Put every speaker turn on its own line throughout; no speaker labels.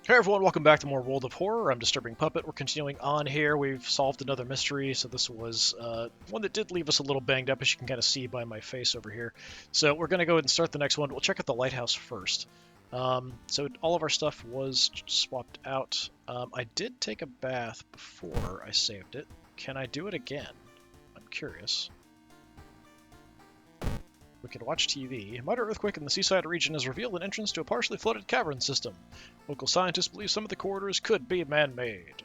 Hey everyone, welcome back to more World of Horror. I'm DisturbingPuppet. We're continuing on here. We've solved another mystery, so this was one that did leave us a little banged up, as you can kind of see by my face over here. So we're going to go ahead and start the next one. We'll check out the lighthouse first. So all of our stuff was swapped out. I did take a bath before I saved it. Can I do it again? I'm curious. We can watch TV. A minor earthquake in the seaside region has revealed an entrance to a partially flooded cavern system. Local scientists believe some of the corridors could be man-made.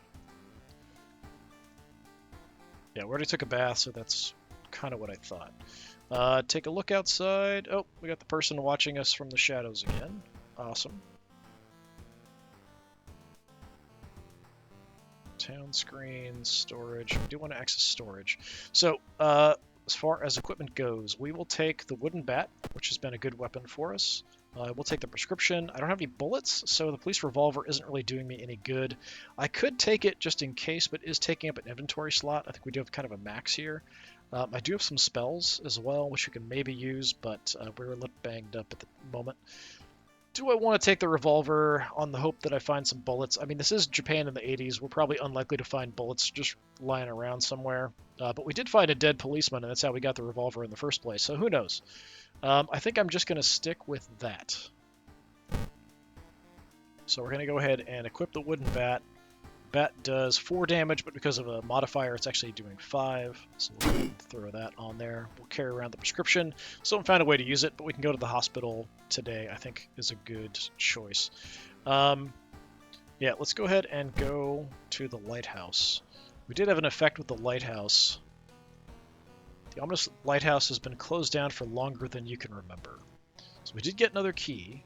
Yeah, we already took a bath, so that's kind of what I thought. Take a look outside. Oh, we got the person watching us from the shadows again. Awesome. Town screen, storage. We do want to access storage. So, as far as equipment goes, we will take the wooden bat, which has been a good weapon for us. We'll take the prescription. I don't have any bullets, so the police revolver isn't really doing me any good. I could take it just in case, but it is taking up an inventory slot. I think we do have kind of a max here. I do have some spells as well, which we can maybe use, but we're a little banged up at the moment. Do I want to take the revolver on the hope that I find some bullets? I mean, this is Japan in the 80s. We're probably unlikely to find bullets just lying around somewhere. But we did find a dead policeman, and that's how we got the revolver in the first place. So who knows? I think I'm just going to stick with that. So we're going to go ahead and equip the wooden bat. Bat does 4 damage, but because of a modifier, it's actually doing 5. So we'll throw that on there. We'll carry around the prescription. Still haven't found a way to use it, but we can go to the hospital today, I think is a good choice. Yeah, let's go ahead and go to the lighthouse. We did have an effect with the lighthouse. The ominous lighthouse has been closed down for longer than you can remember. So we did get another key.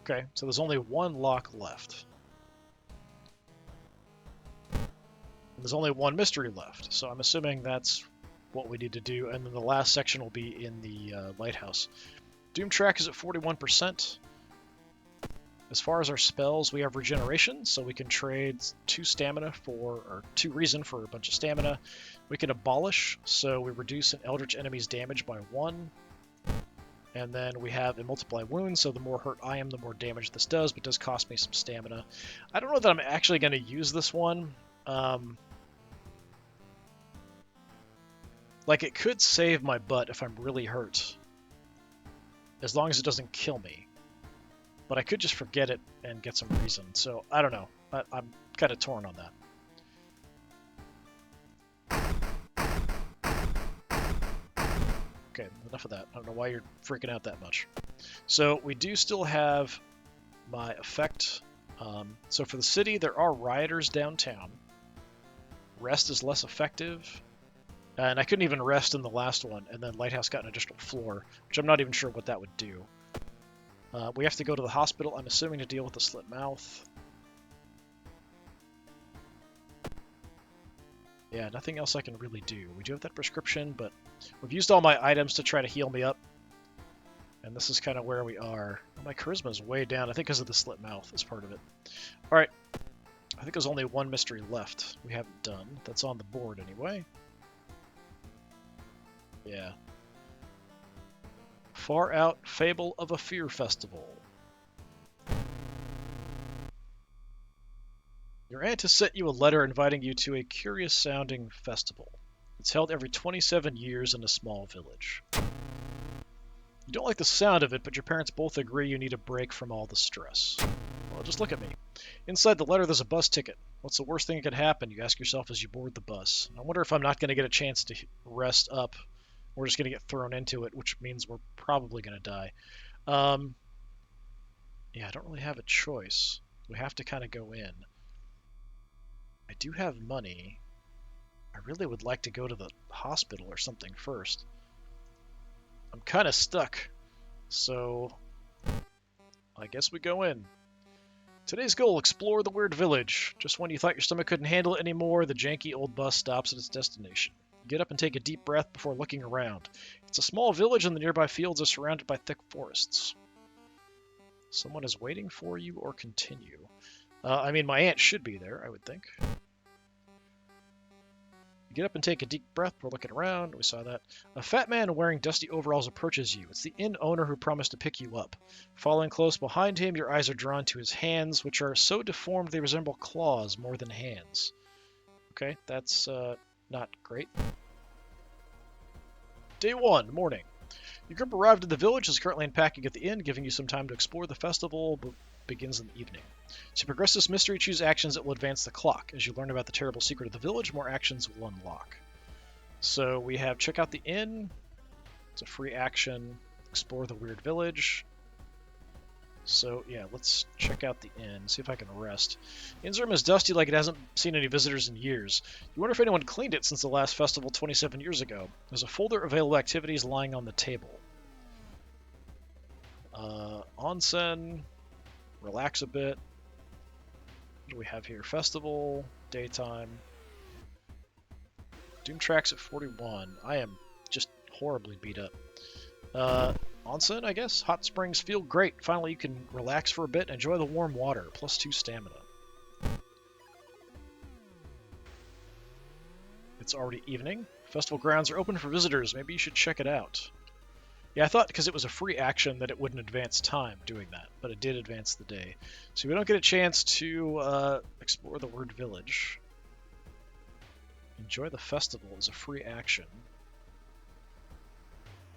Okay, so there's only one lock left. And there's only one mystery left, so I'm assuming that's what we need to do, and then the last section will be in the lighthouse. Doom track is at 41%. As far as our spells, we have regeneration, so we can trade 2 stamina or 2 reason for a bunch of stamina. We can abolish, so we reduce an eldritch enemy's damage by 1. And then we have a multiply wounds, so the more hurt I am, the more damage this does, but it does cost me some stamina. I don't know that I'm actually going to use this one. Like, it could save my butt if I'm really hurt, as long as it doesn't kill me. But I could just forget it and get some reason, so I don't know. I'm kind of torn on that. Okay, enough of that. I don't know why you're freaking out that much. So we do still have my effect. So for the city, there are rioters downtown. Rest is less effective. And I couldn't even rest in the last one, and then Lighthouse got an additional floor, which I'm not even sure what that would do. We have to go to the hospital, I'm assuming, to deal with the slit mouth. Yeah, nothing else I can really do. We do have that prescription, but we've used all my items to try to heal me up. And this is kind of where we are. My charisma is way down, I think because of the slit mouth is part of it. Alright, I think there's only one mystery left we haven't done. That's on the board anyway. Yeah. Far Out Fable of a Fear Festival. Your aunt has sent you a letter inviting you to a curious-sounding festival. It's held every 27 years in a small village. You don't like the sound of it, but your parents both agree you need a break from all the stress. Well, just look at me. Inside the letter, there's a bus ticket. What's the worst thing that could happen? You ask yourself as you board the bus. I wonder if I'm not going to get a chance to rest up. We're just going to get thrown into it, which means we're probably going to die. Yeah, I don't really have a choice. We have to kind of go in. I do have money. I really would like to go to the hospital or something first. I'm kind of stuck, so I guess we go in. Today's goal, explore the weird village. Just when you thought your stomach couldn't handle it anymore, the janky old bus stops at its destination. Get up and take a deep breath before looking around. It's a small village and the nearby fields are surrounded by thick forests. Someone is waiting for you or continue. I mean, my aunt should be there, I would think. Get up and take a deep breath before looking around. We saw that. A fat man wearing dusty overalls approaches you. It's the inn owner who promised to pick you up. Following close behind him, your eyes are drawn to his hands, which are so deformed they resemble claws more than hands. Okay, that's not great. Day 1, morning. Your group arrived in the village, is currently unpacking at the inn, giving you some time to explore the festival, but begins in the evening. To progress this mystery, choose actions that will advance the clock. As you learn about the terrible secret of the village, more actions will unlock. So we have check out the inn. It's a free action. Explore the weird village. So yeah, let's check out the inn, see if I can rest. The inn's room is dusty like it hasn't seen any visitors in years. You wonder if anyone cleaned it since the last festival 27 years ago. There's a folder of available activities lying on the table. Onsen, relax a bit. What do we have here? Festival, daytime. Doom tracks at 41. I am just horribly beat up. Onsen, I guess? Hot springs feel great. Finally, you can relax for a bit and enjoy the warm water. +2 stamina. It's already evening. Festival grounds are open for visitors. Maybe you should check it out. Yeah, I thought because it was a free action that it wouldn't advance time doing that, but it did advance the day. So we don't get a chance to explore the word village. Enjoy the festival is a free action.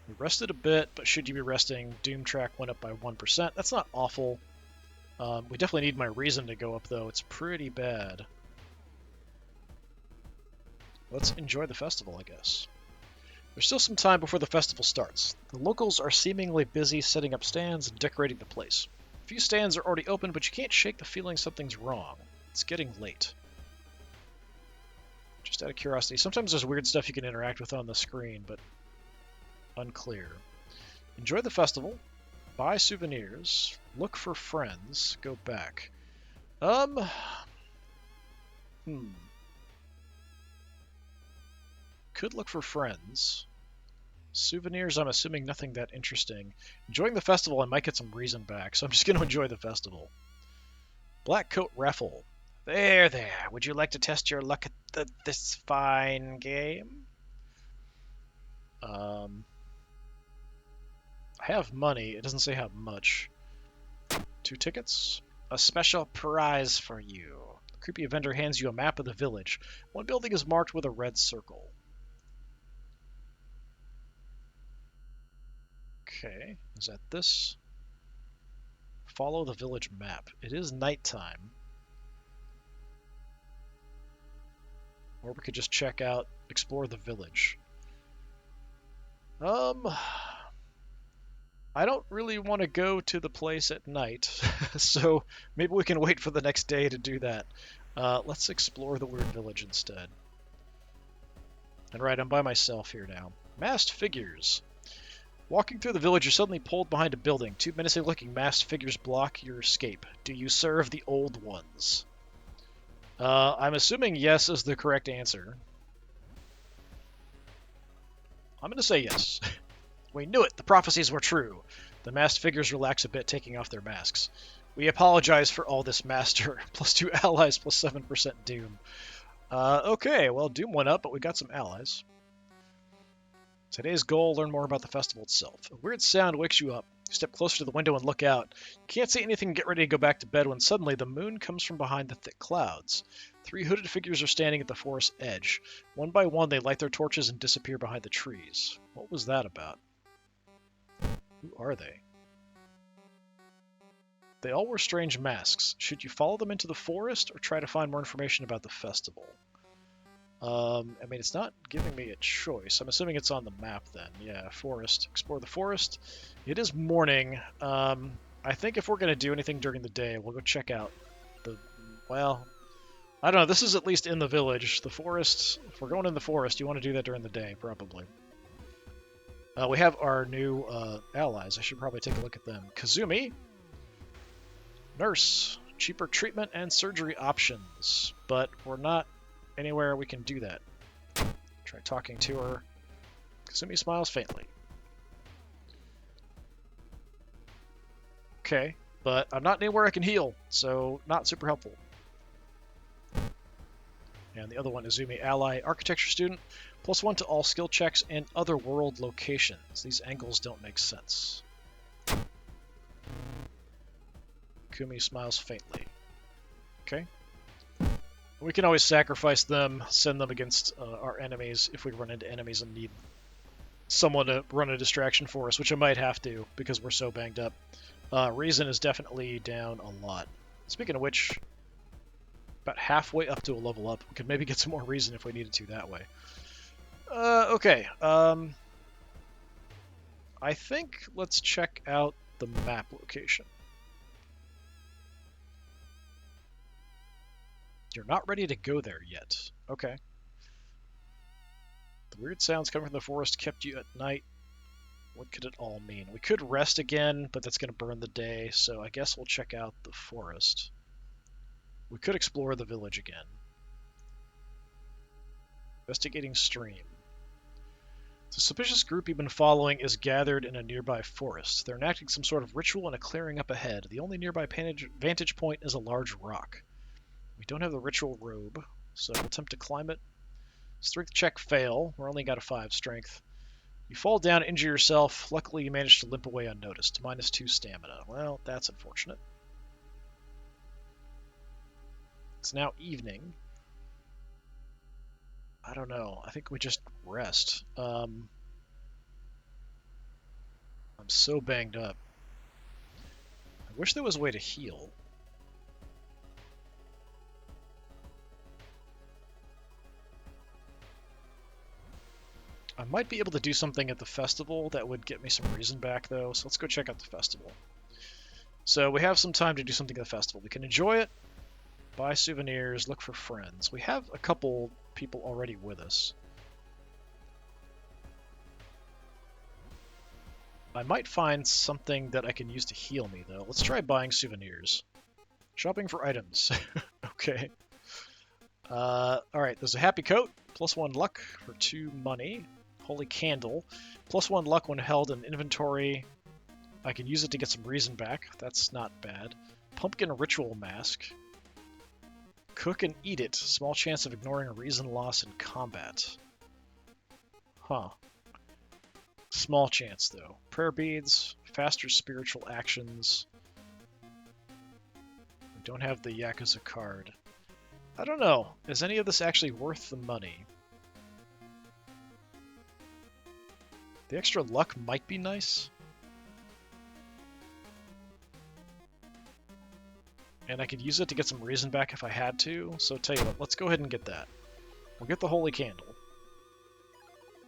We rested a bit, but should you be resting, Doom track went up by 1%. That's not awful. We definitely need my reason to go up, though. It's pretty bad. Let's enjoy the festival, I guess. There's still some time before the festival starts. The locals are seemingly busy setting up stands and decorating the place. A few stands are already open, but you can't shake the feeling something's wrong. It's getting late. Just out of curiosity, sometimes there's weird stuff you can interact with on the screen, but unclear. Enjoy the festival. Buy souvenirs. Look for friends. Go back. Could look for friends. Souvenirs, I'm assuming nothing that interesting. Enjoying the festival, I might get some reason back, so I'm just going to enjoy the festival. Black Coat Raffle. There. Would you like to test your luck at this fine game? I have money. It doesn't say how much. 2 tickets. A special prize for you. The creepy vendor hands you a map of the village. One building is marked with a red circle. Okay, is that this? Follow the village map. It is nighttime. Or we could just check out, explore the village. I don't really want to go to the place at night, so maybe we can wait for the next day to do that. Let's explore the weird village instead. And right, I'm by myself here now. Masked figures. Walking through the village, you're suddenly pulled behind a building. 2 menacing-looking masked figures block your escape. Do you serve the old ones? I'm assuming yes is the correct answer. I'm going to say yes. We knew it! The prophecies were true. The masked figures relax a bit, taking off their masks. We apologize for all this, Master. +2 allies, +7% Doom. Okay, well, Doom went up, but we got some allies. Today's goal, learn more about the festival itself. A weird sound wakes you up. You step closer to the window and look out. You can't see anything and get ready to go back to bed when suddenly the moon comes from behind the thick clouds. 3 hooded figures are standing at the forest edge. One by one, they light their torches and disappear behind the trees. What was that about? Who are they? They all wear strange masks. Should you follow them into the forest or try to find more information about the festival? I mean, it's not giving me a choice. I'm assuming it's on the map then. Yeah, forest. Explore the forest. It is morning. I think if we're going to do anything during the day, we'll go check out the... Well, I don't know. This is at least in the village. The forest, if we're going in the forest, you want to do that during the day, probably. We have our new allies. I should probably take a look at them. Kazumi. Nurse. Cheaper treatment and surgery options. But we're not anywhere we can do that. Try talking to her. Kazumi smiles faintly. Okay, but I'm not anywhere I can heal, so not super helpful. And the other one, Izumi Ally Architecture Student. +1 to all skill checks and other world locations. These angles don't make sense. Kumi smiles faintly. Okay. We can always sacrifice them, send them against our enemies if we run into enemies and need someone to run a distraction for us, which I might have to because we're so banged up. Reason is definitely down a lot. Speaking of which, about halfway up to a level up. We could maybe get some more reason if we needed to that way. Okay. I think let's check out the map location. You're not ready to go there yet. Okay. The weird sounds coming from the forest kept you at night. What could it all mean? We could rest again, but that's going to burn the day, so I guess we'll check out the forest. We could explore the village again. Investigating stream. The suspicious group you've been following is gathered in a nearby forest. They're enacting some sort of ritual in a clearing up ahead. The only nearby vantage point is a large rock. We don't have the ritual robe, so we'll attempt to climb it. Strength check fail. We're only got a 5 strength. You fall down, injure yourself. Luckily, you managed to limp away unnoticed. -2 stamina. Well, that's unfortunate. It's now evening. I don't know. I think we just rest. I'm so banged up. I wish there was a way to heal. I might be able to do something at the festival that would get me some reason back, though, so let's go check out the festival. So we have some time to do something at the festival. We can enjoy it, buy souvenirs, look for friends. We have a couple people already with us. I might find something that I can use to heal me, though. Let's try buying souvenirs. Shopping for items. Okay. Alright, there's a happy coat, +1 luck for 2 money. Holy candle, +1 luck when held in inventory. I can use it to get some reason back. That's not bad. Pumpkin ritual mask. Cook and eat it. Small chance of ignoring a reason loss in combat. Huh. Small chance, though. Prayer beads, faster spiritual actions. We don't have the Yakuza card. I don't know. Is any of this actually worth the money? The extra luck might be nice. And I could use it to get some reason back if I had to. So tell you what, let's go ahead and get that. We'll get the holy candle.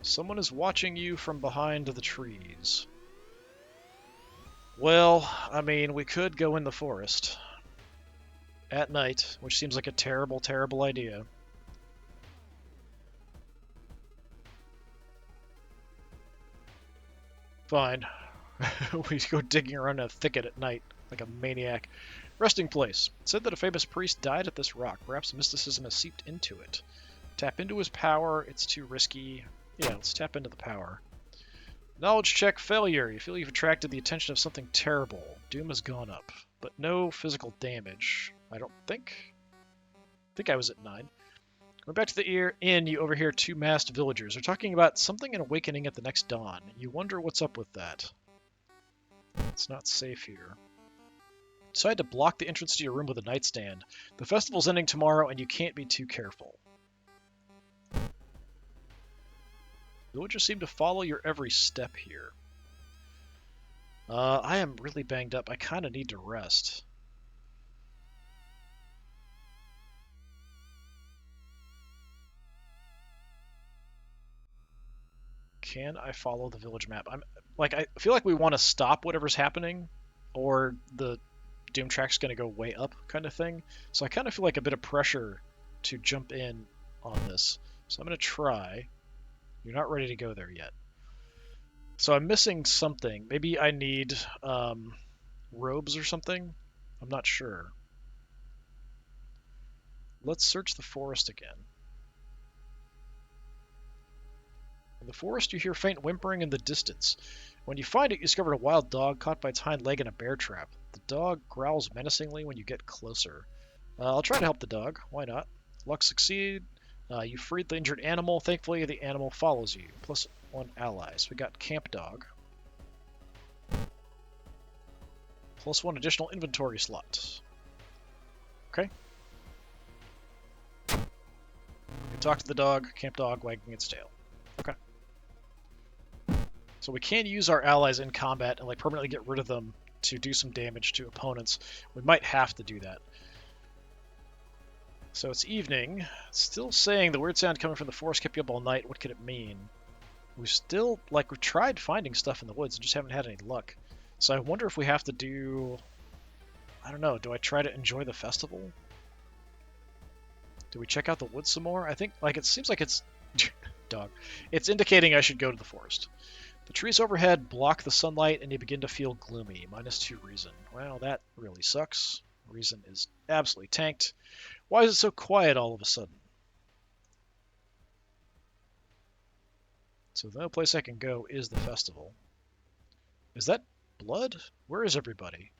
Someone is watching you from behind the trees. Well, I mean, we could go in the forest at night, which seems like a terrible, terrible idea. Fine. We go digging around a thicket at night like a maniac. Resting place. It said that a famous priest died at this rock. Perhaps mysticism has seeped into it. Tap into his power. It's too risky. Yeah, let's tap into the power. Knowledge check failure. You feel you've attracted the attention of something terrible. Doom has gone up, but no physical damage. I don't think. I think I was at 9. Going back to the inn, you overhear 2 masked villagers. They're talking about something in awakening at the next dawn. You wonder what's up with that. It's not safe here. Decide to block the entrance to your room with a nightstand. The festival's ending tomorrow, and you can't be too careful. Villagers seem to follow your every step here. I am really banged up. I kind of need to rest. Can I follow the village map? I feel like we want to stop whatever's happening, or the Doom track's going to go way up kind of thing. So I kind of feel like a bit of pressure to jump in on this. So I'm going to try. You're not ready to go there yet. So I'm missing something. Maybe I need robes or something? I'm not sure. Let's search the forest again. In the forest, you hear faint whimpering in the distance. When you find it, you discover a wild dog caught by its hind leg in a bear trap. The dog growls menacingly when you get closer. I'll try to help the dog. Why not? Luck succeed. You freed the injured animal. Thankfully, the animal follows you. +1 allies. We got Camp Dog. +1 additional inventory slot. Okay. We talk to the dog. Camp Dog wagging its tail. Okay. So we can use our allies in combat and like permanently get rid of them to do some damage to opponents. We might have to do that. So it's evening. Still saying the weird sound coming from the forest kept you up all night. What could it mean? We've tried finding stuff in the woods and just haven't had any luck. So I wonder if we have to do... I don't know. Do I try to enjoy the festival? Do we check out the woods some more? I think, like, it seems like it's... Dog. It's indicating I should go to the forest. The trees overhead block the sunlight and you begin to feel gloomy. -2 reason. Well, that really sucks. Reason is absolutely tanked. Why is it so quiet all of a sudden? So the only place I can go is the festival. Is that blood? Where is everybody?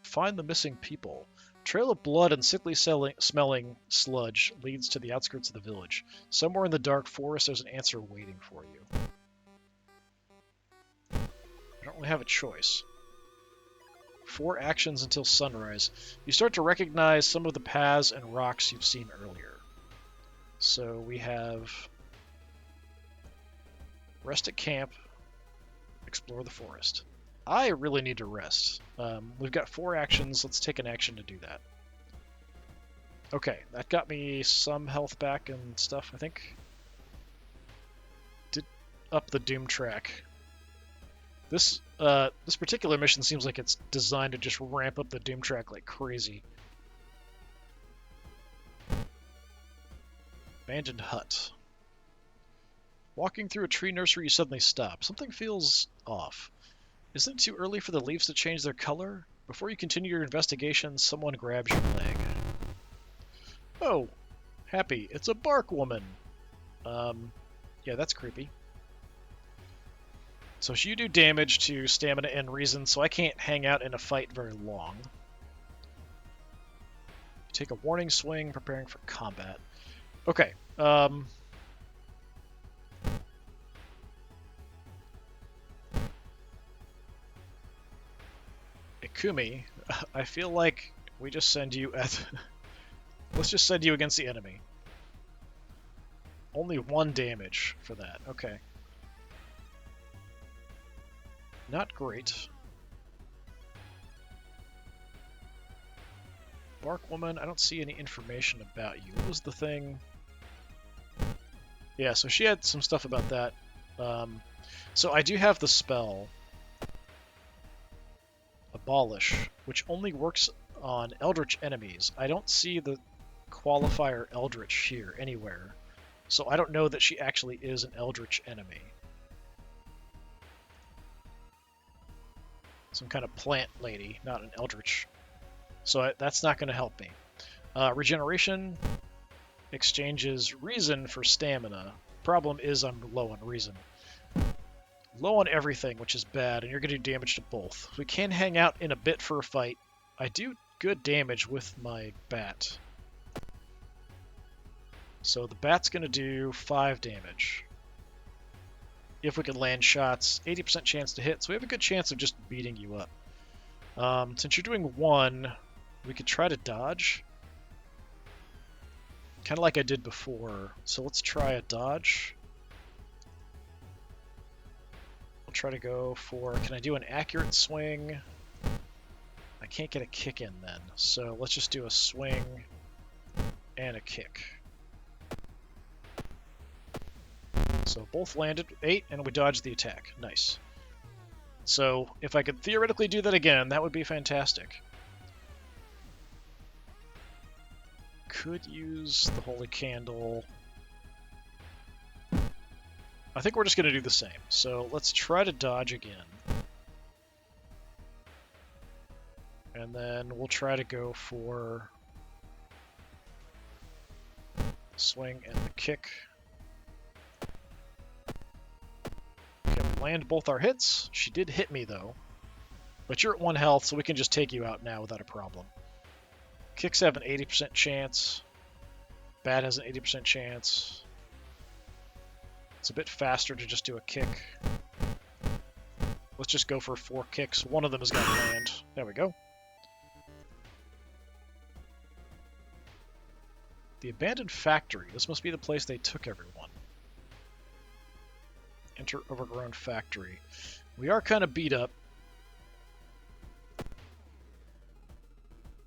Find the missing people. Trail of blood and sickly smelling sludge leads to the outskirts of the village. Somewhere in the dark forest there's an answer waiting for you. I don't really have a choice. 4 actions until sunrise. You start to recognize some of the paths and rocks you've seen earlier. So we have rest at camp, explore the forest. I really need to rest. We've got 4 actions. Let's take an action to do that. Okay, that got me some health back and stuff, I think. Did up the Doom track. This particular mission seems like it's designed to just ramp up the Doom track like crazy. Abandoned hut. Walking through a tree nursery, you suddenly stop. Something feels off. Isn't it too early for the leaves to change their color? Before you continue your investigation, someone grabs your leg. Oh, Happy, it's a bark woman. Yeah, that's creepy. So you do damage to stamina and reason, so I can't hang out in a fight very long. Take a warning swing, preparing for combat. Okay, Ikumi, I feel like we just send you at... Let's just send you against the enemy. Only 1 damage for that. Okay. Not great. Bark Woman, I don't see any information about you. What was the thing? Yeah, so she had some stuff about that. So I do have the spell Abolish, which only works on Eldritch enemies. I don't see the qualifier Eldritch here anywhere, so I don't know that she actually is an Eldritch enemy. Some kind of plant lady, not an Eldritch. So that's not going to help me. Regeneration exchanges reason for stamina. Problem is I'm low on reason. Low on everything, which is bad, and you're going to do damage to both. We can hang out in a bit for a fight. I do good damage with my bat. So the bat's going to do 5 damage. If we can land shots, 80% chance to hit, so we have a good chance of just beating you up. Since you're doing 1, we could try to dodge. Kind of like I did before. So let's try a dodge. We'll try to go for... Can I do an accurate swing? I can't get a kick in then. So let's just do a swing and a kick. So both landed 8, and we dodged the attack. Nice. So if I could theoretically do that again, that would be fantastic. Could use the Holy Candle. I think we're just going to do the same. So let's try to dodge again. And then we'll try to go for swing and the kick. Okay, we land both our hits. She did hit me though. But you're at 1 health, so we can just take you out now without a problem. Kicks have an 80% chance. Bat has an 80% chance. It's a bit faster to just do a kick. Let's just go for 4 kicks. One of them has got land. There we go. The abandoned factory. This must be the place they took everyone. Enter overgrown factory. We are kind of beat up. I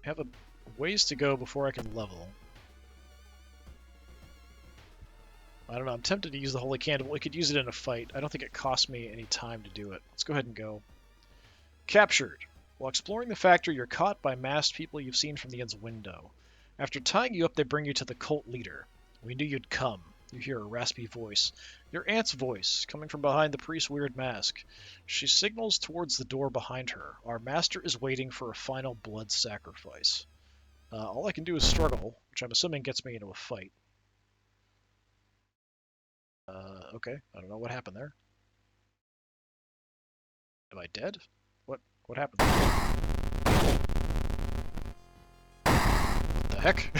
have a ways to go before I can level. I don't know, I'm tempted to use the Holy Candle. We could use it in a fight. I don't think it costs me any time to do it. Let's go ahead and go. Captured. While exploring the factory, you're caught by masked people you've seen from the inn's window. After tying you up, they bring you to the cult leader. We knew you'd come. You hear a raspy voice. Your aunt's voice, coming from behind the priest's weird mask. She signals towards the door behind her. Our master is waiting for a final blood sacrifice. All I can do is struggle, which I'm assuming gets me into a fight. Okay, I don't know what happened there. Am I dead? What happened there? What the heck?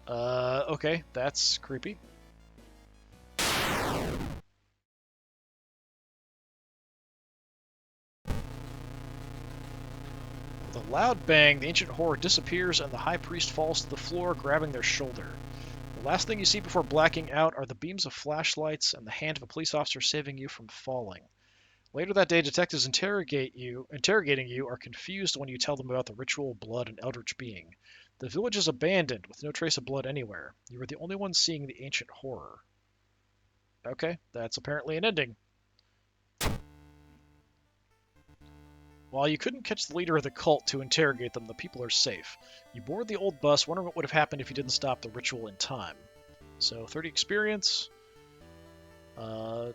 Okay, that's creepy. With a loud bang, the ancient horror disappears and the high priest falls to the floor, grabbing their shoulder. The last thing you see before blacking out are the beams of flashlights and the hand of a police officer saving you from falling. Later that day, detectives interrogating you are confused when you tell them about the ritual, blood, and eldritch being. The village is abandoned, with no trace of blood anywhere. You are the only one seeing the ancient horror. Okay, that's apparently an ending. While you couldn't catch the leader of the cult to interrogate them, the people are safe. You board the old bus, wondering what would have happened if you didn't stop the ritual in time. So, 30 experience. And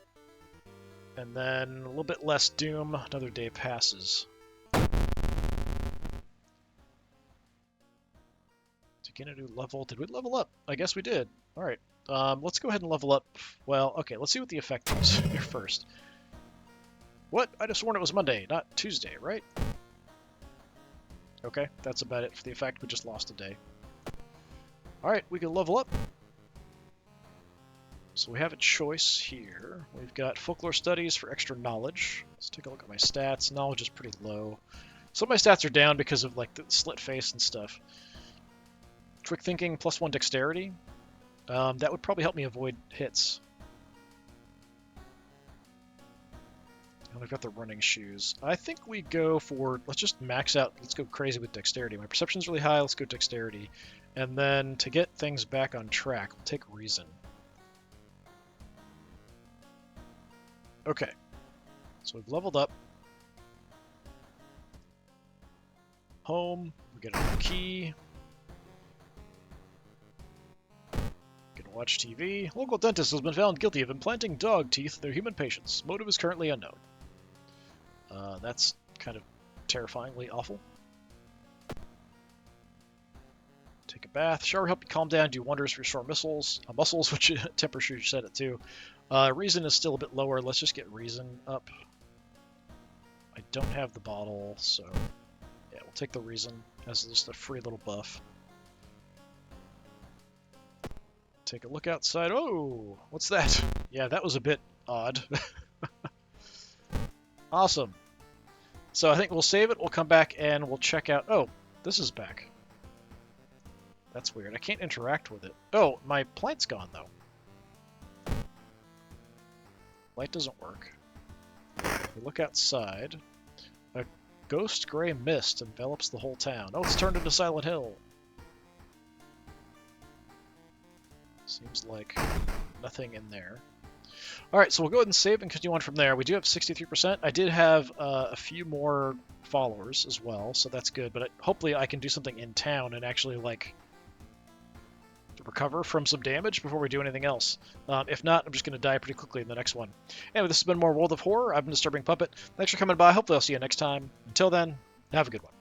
then a little bit less doom. Another day passes. To get a new level. Did we level up? I guess we did. Alright. Let's go ahead and level up. Well, okay, let's see what the effect is here first. What? I just sworn it was Monday, not Tuesday, right? Okay, that's about it for the effect. We just lost a day. Alright, we can level up. So we have a choice here. We've got folklore studies for extra knowledge. Let's take a look at my stats. Knowledge is pretty low. Some of my stats are down because of like the slit face and stuff. Quick thinking +1 dexterity. That would probably help me avoid hits. And we've got the running shoes. I think we go for, let's just max out, let's go crazy with dexterity. My perception's really high, let's go dexterity. And then to get things back on track, we'll take reason. Okay, so we've leveled up. Home, we get a key. We can watch TV. Local dentist has been found guilty of implanting dog teeth in their human patients. Motive is currently unknown. That's kind of terrifyingly awful. Take a bath. Shower help you calm down, do wonders for your sore muscles, which Temper Shooter said it too. Reason is still a bit lower. Let's just get reason up. I don't have the bottle, so yeah, we'll take the reason as just a free little buff. Take a look outside. Oh, what's that? Yeah, that was a bit odd. Awesome. So I think we'll save it, we'll come back, and we'll check out... Oh, this is back. That's weird. I can't interact with it. Oh, my plant's gone, though. Light doesn't work. We look outside. A ghost gray mist envelops the whole town. Oh, it's turned into Silent Hill. Seems like nothing in there. Alright, so we'll go ahead and save and continue on from there. We do have 63%. I did have a few more followers as well, so that's good. But hopefully I can do something in town and actually, like, recover from some damage before we do anything else. If not, I'm just going to die pretty quickly in the next one. Anyway, this has been more World of Horror. I've been Disturbing Puppet. Thanks for coming by. Hopefully I'll see you next time. Until then, have a good one.